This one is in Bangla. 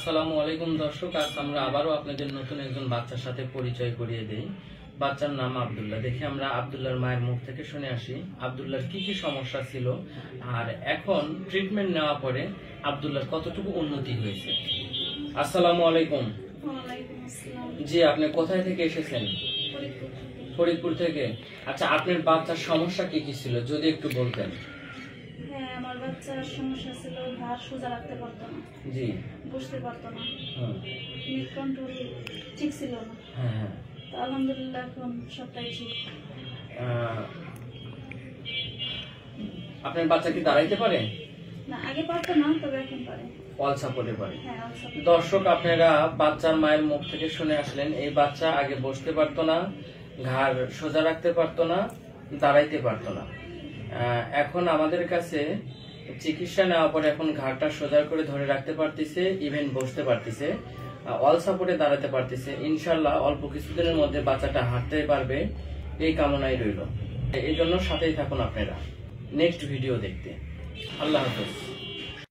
আসসালামু আলাইকুম দর্শক, আজ আমরা আবারও আপনাদের নতুন একজন বাচ্চার সাথে পরিচয় করিয়ে দেই। বাচ্চার নাম আব্দুল্লাহ। দেখি আমরা আব্দুল্লাহর মায়ের মুখ থেকে শুনে আসি আব্দুল্লাহর কি কি সমস্যা ছিল আর এখন ট্রিটমেন্ট নেওয়া পরে আব্দুল্লাহর কতটুকু উন্নতি হয়েছে। আসসালামু আলাইকুম। জি, আপনি কোথায় থেকে এসেছেন? ফরিদপুর থেকে। আচ্ছা, আপনার বাচ্চার সমস্যা কি কি ছিল যদি একটু বলতেন। হ্যাঁ, আমার বাচ্চার সমস্যা ছিল ঘাড় সোজা রাখতে পারতো না। জি। বসতে পারতো না। মিড কন্ট্রোল ঠিক ছিল না। হ্যাঁ। তো আলহামদুলিল্লাহ এখন সবটাই ঠিক। আপনার বাচ্চা কি দাঁড়াইতে পারে? না, আগে পারতো না, তবে এখন পারে। অল সাপোর্টে পারে। হ্যাঁ, অল সাপোর্ট। দর্শক, আপনারা বাচ্চার মায়ের মুখ থেকে শুনে আসলেন, এই বাচ্চা আগে বসতে পারতো না, ঘাড় সোজা রাখতে পারতো না, দাঁড়াইতে পারতো না। এখন আমাদের কাছে চিকিৎসা নেওয়ার পরে এখন ঘাড়টা সোজা করে ধরে রাখতে পারতেছে, ইভেন বসতে পারতেছে, অল সাপোর্টে দাঁড়াতে পারতেছে। ইনশাল্লাহ অল্প কিছুদিনের মধ্যে বাচ্চাটা হাঁটতে পারবে, এই কামনাই রইল। এই জন্য সাথেই থাকুন আপনারা নেক্সট ভিডিও দেখতে। আল্লাহ হাফেজ।